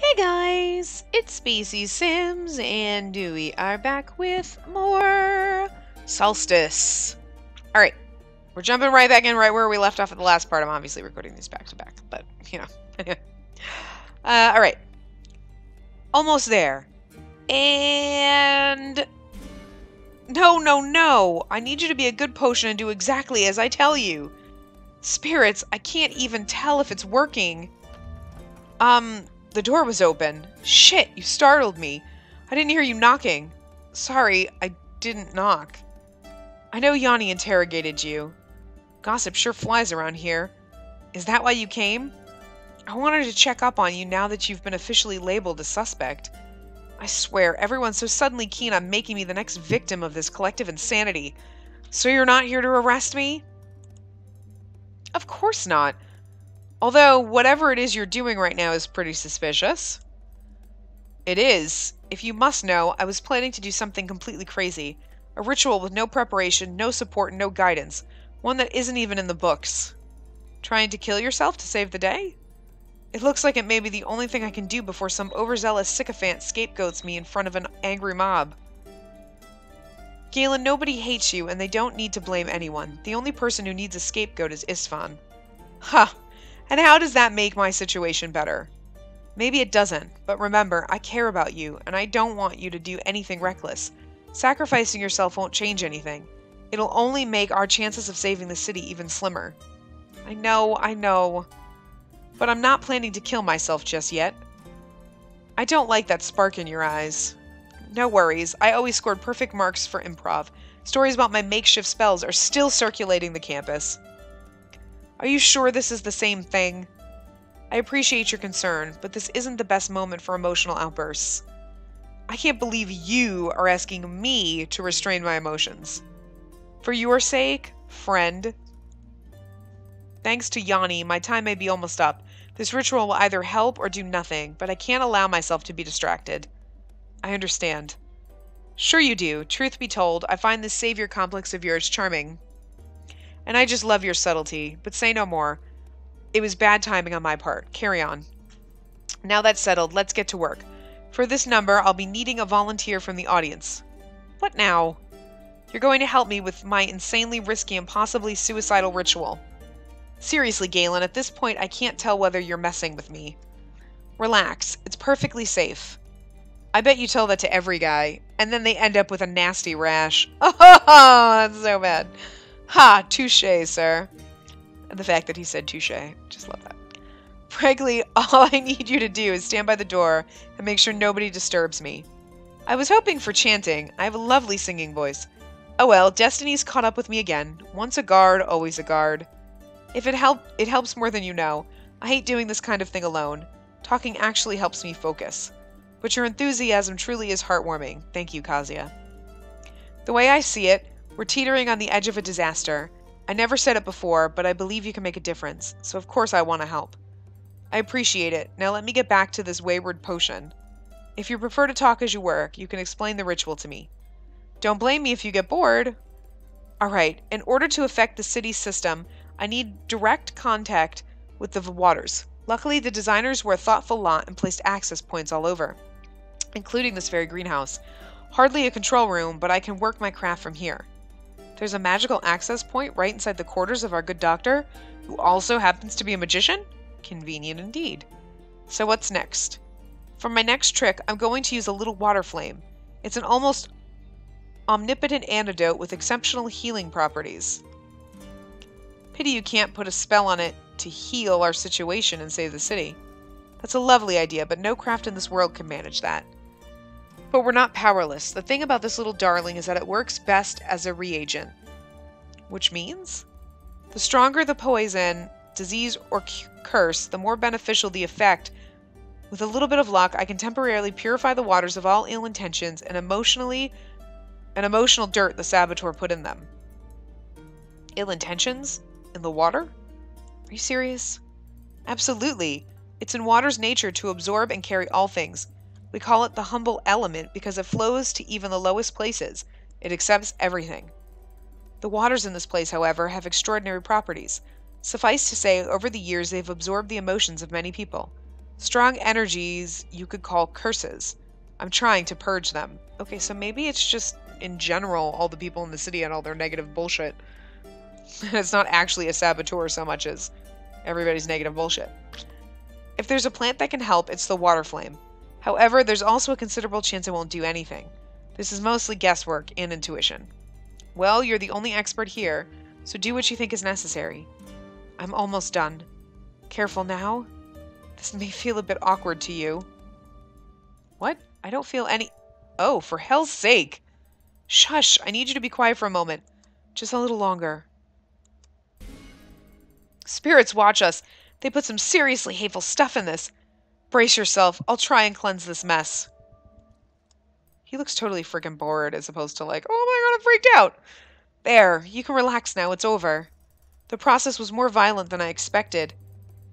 Hey guys, it's Spacey Sims, and we are back with more Solstice. Alright, we're jumping right back in right where we left off at the last part. I'm obviously recording these back to back, but, you know. Alright. Almost there. And... No. I need you to be a good potion and do exactly as I tell you. Spirits, I can't even tell if it's working. The door was open. Shit, you startled me. I didn't hear you knocking. Sorry, I didn't knock. I know Yanni interrogated you. Gossip sure flies around here. Is that why you came? I wanted to check up on you now that you've been officially labeled a suspect. I swear, everyone's so suddenly keen on making me the next victim of this collective insanity. So you're not here to arrest me? Of course not. Although, whatever it is you're doing right now is pretty suspicious. It is. If you must know, I was planning to do something completely crazy. A ritual with no preparation, no support, and no guidance. One that isn't even in the books. Trying to kill yourself to save the day? It looks like it may be the only thing I can do before some overzealous sycophant scapegoats me in front of an angry mob. Galen, nobody hates you, and they don't need to blame anyone. The only person who needs a scapegoat is Isfan. Ha! And how does that make my situation better? Maybe it doesn't, but remember, I care about you, and I don't want you to do anything reckless. Sacrificing yourself won't change anything. It'll only make our chances of saving the city even slimmer. I know. But I'm not planning to kill myself just yet. I don't like that spark in your eyes. No worries, I always scored perfect marks for improv. Stories about my makeshift spells are still circulating the campus. Are you sure this is the same thing? I appreciate your concern, but this isn't the best moment for emotional outbursts. I can't believe you are asking me to restrain my emotions. For your sake, friend. Thanks to Yanni, my time may be almost up. This ritual will either help or do nothing, but I can't allow myself to be distracted. I understand. Sure you do. Truth be told, I find this savior complex of yours charming. And I just love your subtlety, but say no more. It was bad timing on my part. Carry on. Now that's settled, let's get to work. For this number, I'll be needing a volunteer from the audience. What now? You're going to help me with my insanely risky and possibly suicidal ritual. Seriously, Galen, at this point I can't tell whether you're messing with me. Relax, it's perfectly safe. I bet you tell that to every guy, and then they end up with a nasty rash. Oh, that's so bad. Ha! Touché, sir. And the fact that he said touché. Just love that. Frankly, all I need you to do is stand by the door and make sure nobody disturbs me. I was hoping for chanting. I have a lovely singing voice. Oh well, destiny's caught up with me again. Once a guard, always a guard. If it helps more than you know. I hate doing this kind of thing alone. Talking actually helps me focus. But your enthusiasm truly is heartwarming. Thank you, Kazuya. The way I see it, we're teetering on the edge of a disaster. I never said it before, but I believe you can make a difference, so of course I want to help. I appreciate it. Now let me get back to this wayward potion. If you prefer to talk as you work, you can explain the ritual to me. Don't blame me if you get bored. Alright, in order to affect the city's system, I need direct contact with the waters. Luckily, the designers were a thoughtful lot and placed access points all over, including this very greenhouse. Hardly a control room, but I can work my craft from here. There's a magical access point right inside the quarters of our good doctor, who also happens to be a magician? Convenient indeed. So what's next? For my next trick, I'm going to use a little water flame. It's an almost omnipotent antidote with exceptional healing properties. Pity you can't put a spell on it to heal our situation and save the city. That's a lovely idea, but no craft in this world can manage that. But we're not powerless. The thing about this little darling is that it works best as a reagent. Which means? The stronger the poison, disease, or curse, the more beneficial the effect. With a little bit of luck, I can temporarily purify the waters of all ill intentions and emotional dirt the saboteur put in them. Ill intentions? In the water? Are you serious? Absolutely. It's in water's nature to absorb and carry all things. We call it the humble element because it flows to even the lowest places. It accepts everything. The waters in this place, however, have extraordinary properties. Suffice to say, over the years they've absorbed the emotions of many people. Strong energies you could call curses. I'm trying to purge them. Okay, so maybe it's just, in general, all the people in the city and all their negative bullshit. It's not actually a saboteur so much as everybody's negative bullshit. If there's a plant that can help, it's the water flame. However, there's also a considerable chance it won't do anything. This is mostly guesswork and intuition. Well, you're the only expert here, so do what you think is necessary. I'm almost done. Careful now. This may feel a bit awkward to you. What? I don't feel any... Oh, for hell's sake! Shush! I need you to be quiet for a moment. Just a little longer. Spirits watch us. They put some seriously hateful stuff in this. Brace yourself. I'll try and cleanse this mess. He looks totally freaking bored as opposed to like, oh my god, I'm freaked out. There, you can relax now. It's over. The process was more violent than I expected.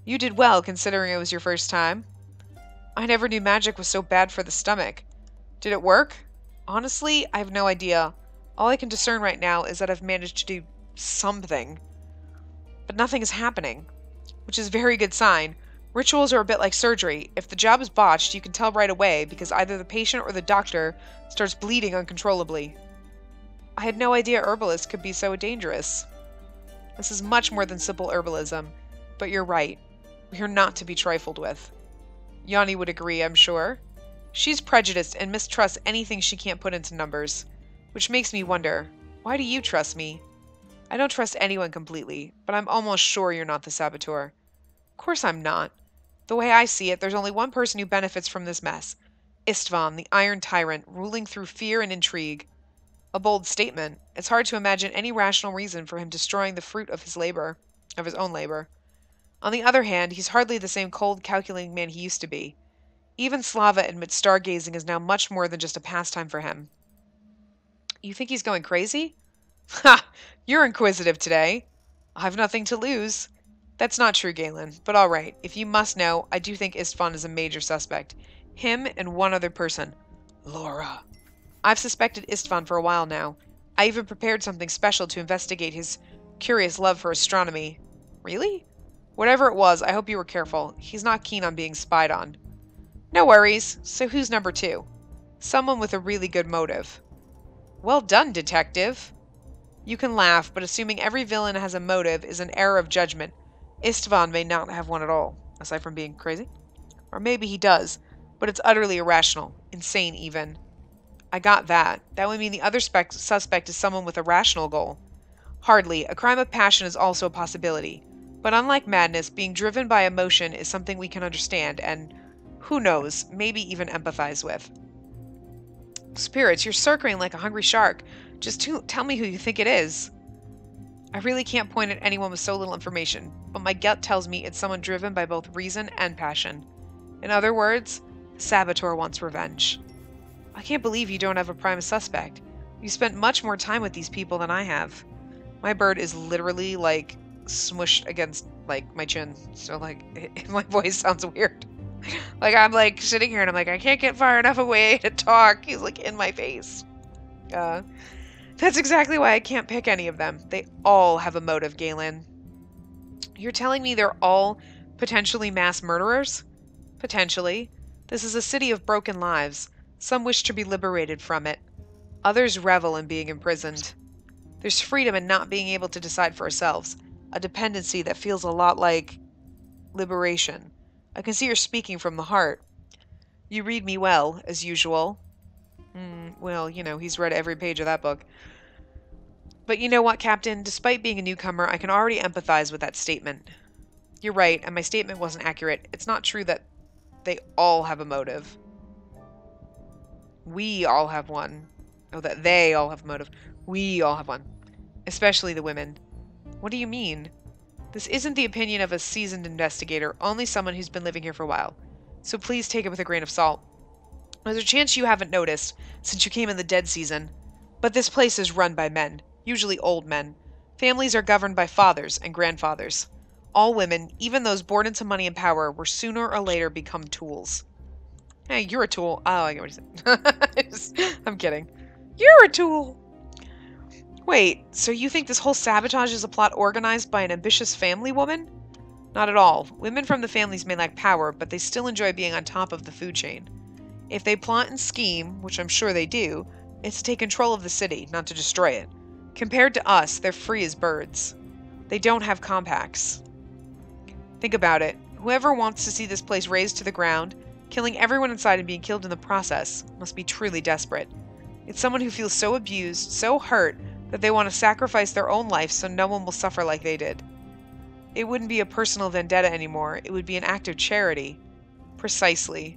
You did well, considering it was your first time. I never knew magic was so bad for the stomach. Did it work? Honestly, I have no idea. All I can discern right now is that I've managed to do something. But nothing is happening, which is a very good sign. Rituals are a bit like surgery. If the job is botched, you can tell right away because either the patient or the doctor starts bleeding uncontrollably. I had no idea herbalists could be so dangerous. This is much more than simple herbalism, but you're right. We are not to be trifled with. Yanni would agree, I'm sure. She's prejudiced and mistrusts anything she can't put into numbers, which makes me wonder, why do you trust me? I don't trust anyone completely, but I'm almost sure you're not the saboteur. Of course I'm not. The way I see it, there's only one person who benefits from this mess. Istvan, the Iron Tyrant, ruling through fear and intrigue. A bold statement. It's hard to imagine any rational reason for him destroying the fruit of his own labor. On the other hand, he's hardly the same cold, calculating man he used to be. Even Slava admits stargazing is now much more than just a pastime for him. You think he's going crazy? Ha! You're inquisitive today. I've nothing to lose. That's not true, Galen, but all right. If you must know, I do think Istvan is a major suspect. Him and one other person. Laura. I've suspected Istvan for a while now. I even prepared something special to investigate his curious love for astronomy. Really? Whatever it was, I hope you were careful. He's not keen on being spied on. No worries. So who's number 2? Someone with a really good motive. Well done, detective. You can laugh, but assuming every villain has a motive is an error of judgment. Istvan may not have one at all, aside from being crazy. Or maybe he does, but it's utterly irrational. Insane, even. I got that. That would mean the other suspect is someone with a rational goal. Hardly. A crime of passion is also a possibility. But unlike madness, being driven by emotion is something we can understand and, who knows, maybe even empathize with. Spirits, you're circling like a hungry shark. Just tell me who you think it is. I really can't point at anyone with so little information, but my gut tells me it's someone driven by both reason and passion. In other words, the saboteur wants revenge. I can't believe you don't have a prime suspect. You spent much more time with these people than I have. My bird is literally, like, smushed against, like, my chin. So, like, my voice sounds weird. Like, I'm, like, sitting here and I'm like, I can't get far enough away to talk. He's, like, in my face. That's exactly why I can't pick any of them. They all have a motive, Galen. You're telling me they're all potentially mass murderers? Potentially. This is a city of broken lives. Some wish to be liberated from it. Others revel in being imprisoned. There's freedom in not being able to decide for ourselves. A dependency that feels a lot like liberation. I can see you're speaking from the heart. You read me well, as usual. Well, you know, he's read every page of that book. But you know what, Captain? Despite being a newcomer, I can already empathize with that statement. You're right, and my statement wasn't accurate. It's not true that they all have a motive. We all have one. Oh, that they all have a motive. We all have one. Especially the women. What do you mean? This isn't the opinion of a seasoned investigator, only someone who's been living here for a while. So please take it with a grain of salt. There's a chance you haven't noticed, since you came in the dead season. But this place is run by men, usually old men. Families are governed by fathers and grandfathers. All women, even those born into money and power, will sooner or later become tools. Hey, you're a tool. Oh, I get what you're saying. I'm kidding. You're a tool! Wait, so you think this whole sabotage is a plot organized by an ambitious family woman? Not at all. Women from the families may lack power, but they still enjoy being on top of the food chain. If they plot and scheme, which I'm sure they do, it's to take control of the city, not to destroy it. Compared to us, they're free as birds. They don't have compacts. Think about it. Whoever wants to see this place razed to the ground, killing everyone inside and being killed in the process, must be truly desperate. It's someone who feels so abused, so hurt, that they want to sacrifice their own life so no one will suffer like they did. It wouldn't be a personal vendetta anymore. It would be an act of charity. Precisely.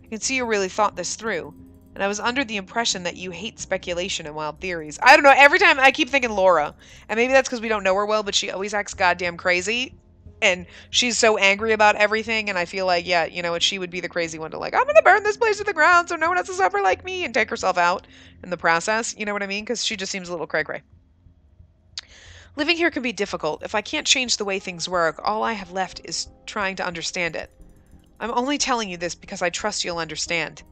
I can see you really thought this through, and I was under the impression that you hate speculation and wild theories. I don't know, every time I keep thinking Laura, and maybe that's because we don't know her well, but she always acts goddamn crazy, and she's so angry about everything, and I feel like, yeah, you know what, she would be the crazy one to like, I'm gonna burn this place to the ground so no one has to suffer like me, and take herself out in the process, you know what I mean? Because she just seems a little cray-cray. Living here can be difficult. If I can't change the way things work, all I have left is trying to understand it. I'm only telling you this because I trust you'll understand.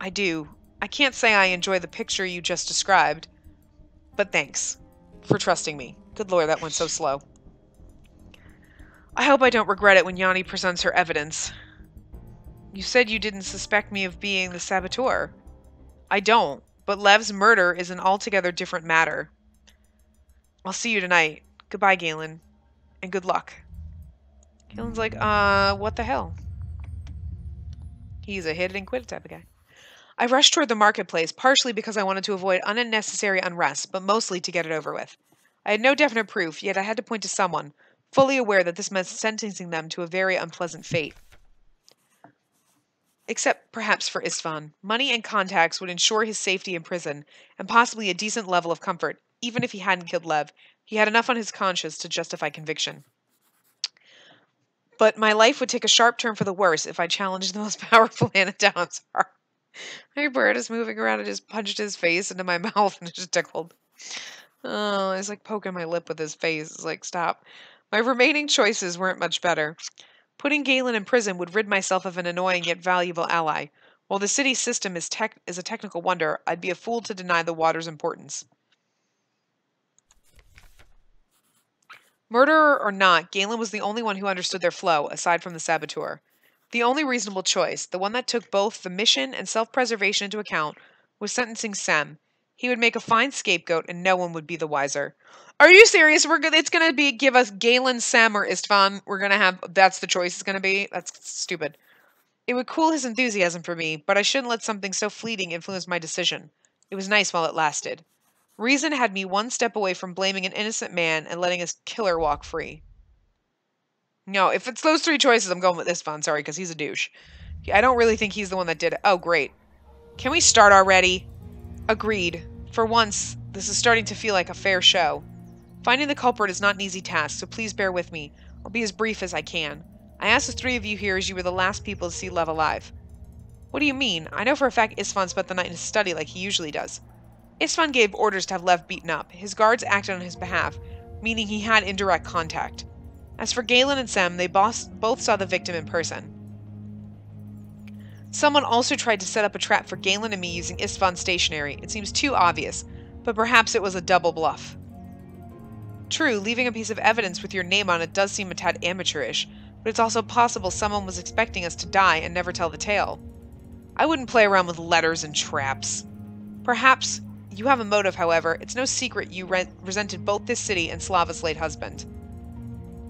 I do. I can't say I enjoy the picture you just described, but thanks for trusting me. Good lord, that went so slow. I hope I don't regret it when Yanni presents her evidence. You said you didn't suspect me of being the saboteur. I don't, but Lev's murder is an altogether different matter. I'll see you tonight. Goodbye, Galen. And good luck. Galen's like, what the hell? He's a hit it and quit it type of guy. I rushed toward the marketplace, partially because I wanted to avoid unnecessary unrest, but mostly to get it over with. I had no definite proof, yet I had to point to someone, fully aware that this meant sentencing them to a very unpleasant fate. Except perhaps for Istvan. Money and contacts would ensure his safety in prison, and possibly a decent level of comfort. Even if he hadn't killed Lev, he had enough on his conscience to justify conviction. But my life would take a sharp turn for the worse if I challenged the most powerful man in town. Sorry. My bird is moving around and just punched his face into my mouth and it just tickled. Oh, he's like poking my lip with his face. It's like, stop. My remaining choices weren't much better. Putting Galen in prison would rid myself of an annoying yet valuable ally. While the city system is a technical wonder, I'd be a fool to deny the water's importance. Murderer or not, Galen was the only one who understood their flow, aside from the saboteur. The only reasonable choice, the one that took both the mission and self-preservation into account, was sentencing Sem. He would make a fine scapegoat, and no one would be the wiser. Are you serious? It's gonna be give us Galen, Sem, or Istvan. That's the choice it's gonna be? That's stupid. It would cool his enthusiasm for me, but I shouldn't let something so fleeting influence my decision. It was nice while it lasted. Reason had me one step away from blaming an innocent man and letting a killer walk free. No, if it's those three choices, I'm going with Istvan, sorry, because he's a douche. I don't really think he's the one that did it. Oh, great. Can we start already? Agreed. For once, this is starting to feel like a fair show. Finding the culprit is not an easy task, so please bear with me. I'll be as brief as I can. I asked the three of you here as you were the last people to see Lev alive. What do you mean? I know for a fact Istvan spent the night in his study like he usually does. Istvan gave orders to have Lev beaten up. His guards acted on his behalf, meaning he had indirect contact. As for Galen and Sem, they both saw the victim in person. Someone also tried to set up a trap for Galen and me using Istvan's stationery. It seems too obvious, but perhaps it was a double bluff. True, leaving a piece of evidence with your name on it does seem a tad amateurish, but it's also possible someone was expecting us to die and never tell the tale. I wouldn't play around with letters and traps. Perhaps you have a motive, however. It's no secret you resented both this city and Slava's late husband.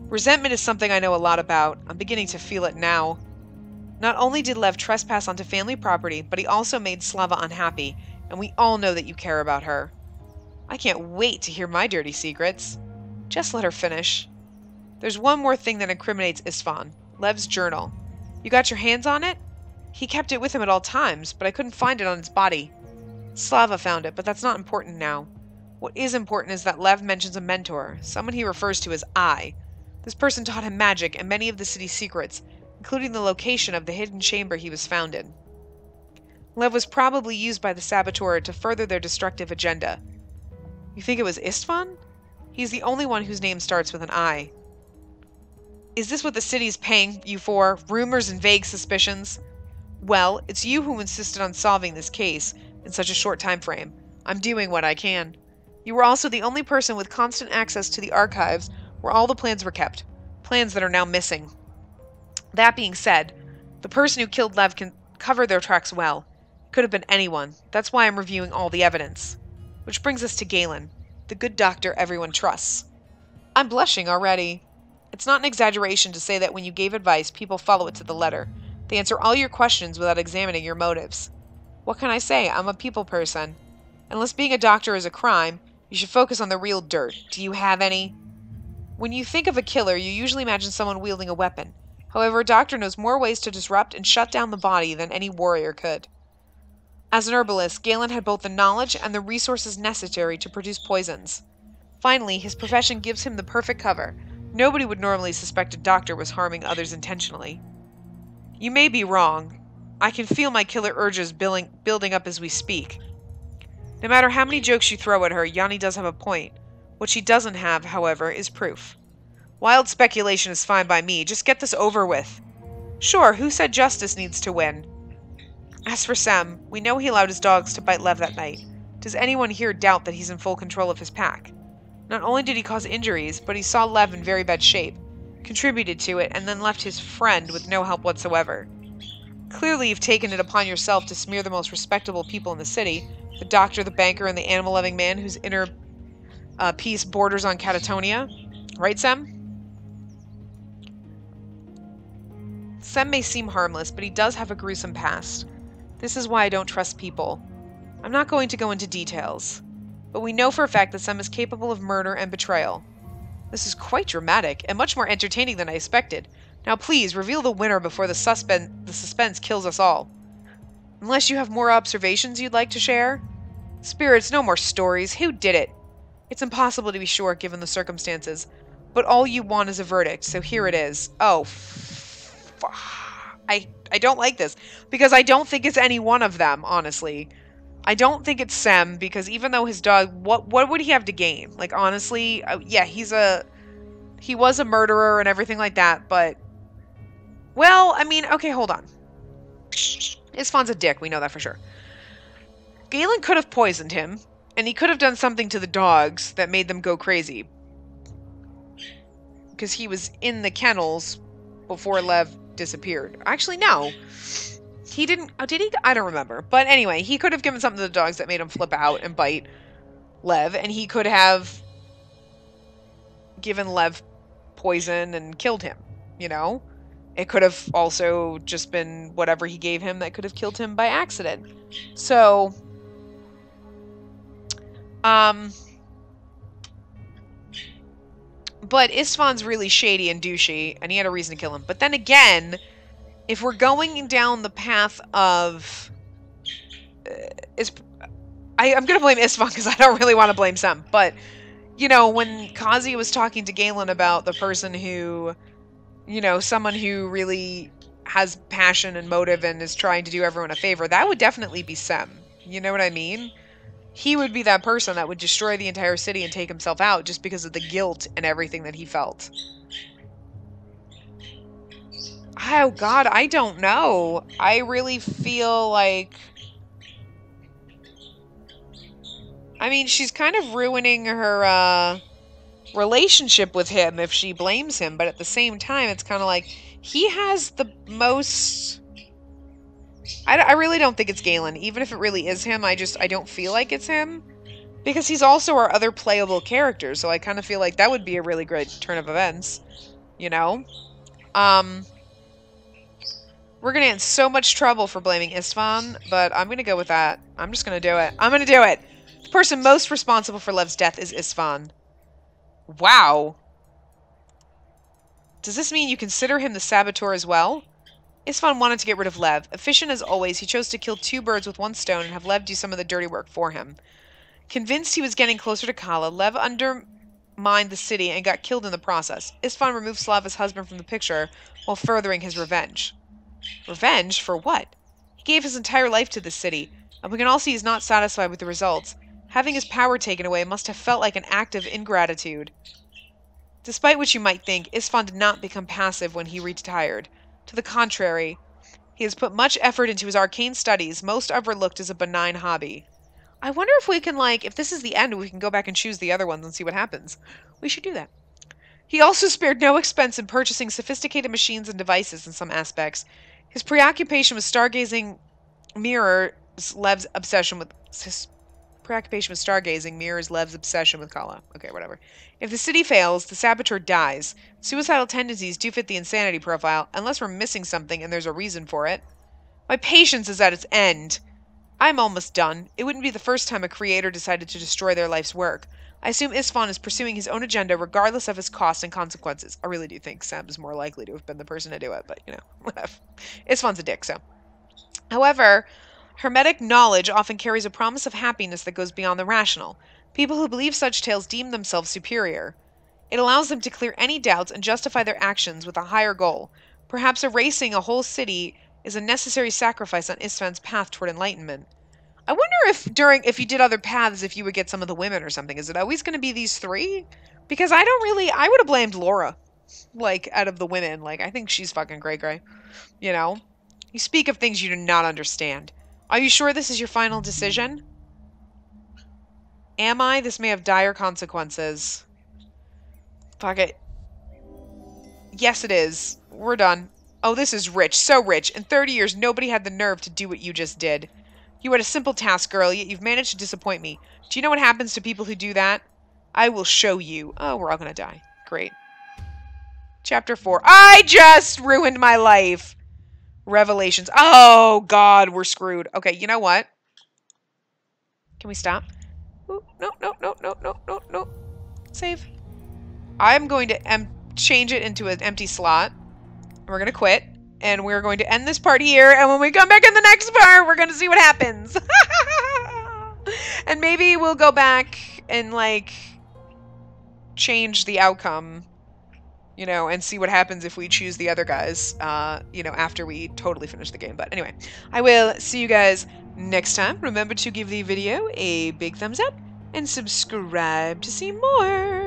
Resentment is something I know a lot about. I'm beginning to feel it now. Not only did Lev trespass onto family property, but he also made Slava unhappy, and we all know that you care about her. I can't wait to hear my dirty secrets. Just let her finish. There's one more thing that incriminates Istvan. Lev's journal. You got your hands on it? He kept it with him at all times, but I couldn't find it on his body. Slava found it, but that's not important now. What is important is that Lev mentions a mentor, someone he refers to as I. This person taught him magic and many of the city's secrets, including the location of the hidden chamber he was found in. Lev was probably used by the saboteur to further their destructive agenda. You think it was Istvan? He's the only one whose name starts with an I. Is this what the city's paying you for? Rumors and vague suspicions? Well, it's you who insisted on solving this case in such a short time frame. I'm doing what I can. You were also the only person with constant access to the archives where all the plans were kept. Plans that are now missing. That being said, the person who killed Lev can cover their tracks well. It could have been anyone. That's why I'm reviewing all the evidence. Which brings us to Galen, the good doctor everyone trusts. I'm blushing already. It's not an exaggeration to say that when you gave advice, people follow it to the letter. They answer all your questions without examining your motives. What can I say? I'm a people person. Unless being a doctor is a crime, you should focus on the real dirt. Do you have any? When you think of a killer, you usually imagine someone wielding a weapon. However, a doctor knows more ways to disrupt and shut down the body than any warrior could. As an herbalist, Galen had both the knowledge and the resources necessary to produce poisons. Finally, his profession gives him the perfect cover. Nobody would normally suspect a doctor was harming others intentionally. You may be wrong. I can feel my killer urges building up as we speak. No matter how many jokes you throw at her, Yanni does have a point. What she doesn't have, however, is proof. Wild speculation is fine by me. Just get this over with. Sure, who said justice needs to win? As for Sem, we know he allowed his dogs to bite Lev that night. Does anyone here doubt that he's in full control of his pack? Not only did he cause injuries, but he saw Lev in very bad shape, contributed to it, and then left his friend with no help whatsoever. Clearly you've taken it upon yourself to smear the most respectable people in the city, the doctor, the banker, and the animal-loving man whose inner peace borders on catatonia. Right, Sem? Sem may seem harmless, but he does have a gruesome past. This is why I don't trust people. I'm not going to go into details, but we know for a fact that Sem is capable of murder and betrayal. This is quite dramatic, and much more entertaining than I expected. Now please, reveal the winner before the suspense kills us all. Unless you have more observations you'd like to share? Spirits, no more stories. Who did it? It's impossible to be sure, given the circumstances. But all you want is a verdict, so here it is. Oh, I don't like this, because I don't think it's any one of them, honestly. I don't think it's Sem, because even though his dog, what would he have to gain? Like, honestly, yeah, he was a murderer and everything like that, but, well, I mean, okay, hold on. Isfan's a dick, we know that for sure. Galen could have poisoned him, and he could have done something to the dogs that made them go crazy. Because he was in the kennels before Lev disappeared. Actually, no. He didn't... Oh, did he? I don't remember. But anyway, he could have given something to the dogs that made him flip out and bite Lev, and he could have given Lev poison and killed him, you know? It could have also just been whatever he gave him that could have killed him by accident. So... But Istvan's really shady and douchey, and he had a reason to kill him. But then again, if we're going down the path of... I'm going to blame Istvan because I don't really want to blame Sem. But, you know, when Kazi was talking to Galen about the person who, you know, someone who really has passion and motive and is trying to do everyone a favor, that would definitely be Sem. You know what I mean? He would be that person that would destroy the entire city and take himself out just because of the guilt and everything that he felt. Oh, God, I don't know. I really feel like... I mean, she's kind of ruining her relationship with him if she blames him, but at the same time, it's kind of like, he has the most... I really don't think it's Galen. Even if it really is him, I don't feel like it's him. Because he's also our other playable character, so I kind of feel like that would be a really great turn of events. You know? We're gonna get in so much trouble for blaming Istvan, but I'm gonna go with that. I'm just gonna do it. I'm gonna do it! The person most responsible for Lev's death is Istvan. Wow. Does this mean you consider him the saboteur as well? Istvan wanted to get rid of Lev. Efficient as always, he chose to kill 2 birds with 1 stone and have Lev do some of the dirty work for him. Convinced he was getting closer to Kala, Lev undermined the city and got killed in the process. Istvan removed Slava's husband from the picture while furthering his revenge. Revenge? For what? He gave his entire life to this city, and we can all see he's not satisfied with the results. Having his power taken away must have felt like an act of ingratitude. Despite what you might think, Istvan did not become passive when he retired. To the contrary, he has put much effort into his arcane studies, most overlooked as a benign hobby. I wonder if we can, like, if this is the end, we can go back and choose the other ones and see what happens. We should do that. He also spared no expense in purchasing sophisticated machines and devices in some aspects. His preoccupation with stargazing mirrors Lev's obsession with his preoccupation with stargazing mirrors Lev's obsession with Kala. Okay, whatever. If the city fails, the saboteur dies. Suicidal tendencies do fit the insanity profile, unless we're missing something and there's a reason for it. My patience is at its end. I'm almost done. It wouldn't be the first time a creator decided to destroy their life's work. I assume Isfan is pursuing his own agenda regardless of his costs and consequences. I really do think Sam is more likely to have been the person to do it, but, you know, whatever. Isfan's a dick, so. However, hermetic knowledge often carries a promise of happiness that goes beyond the rational. People who believe such tales deem themselves superior. It allows them to clear any doubts and justify their actions with a higher goal. Perhaps erasing a whole city is a necessary sacrifice on Isfan's path toward enlightenment. I wonder if you did other paths, if you would get some of the women or something. Is it always going to be these three? Because I would have blamed Laura, like, out of the women. Like, I think she's fucking cray-cray, you know? You speak of things you do not understand. Are you sure this is your final decision? Am I? This may have dire consequences. Fuck it. Yes, it is. We're done. Oh, this is rich. So rich. In 30 years, nobody had the nerve to do what you just did. You had a simple task, girl, yet you've managed to disappoint me. Do you know what happens to people who do that? I will show you. Oh, we're all gonna die. Great. Chapter 4. I just ruined my life. Revelations. Oh, God, we're screwed. Okay, you know what? Can we stop? Ooh, no, no, no, no, no, no, no. Save. I'm going to change it into an empty slot. We're going to quit. And we're going to end this part here. And when we come back in the next part, we're going to see what happens. And maybe we'll go back and, like, change the outcome, you know, and see what happens if we choose the other guys, you know, after we totally finish the game. But anyway, I will see you guys next time. Remember to give the video a big thumbs up and subscribe to see more.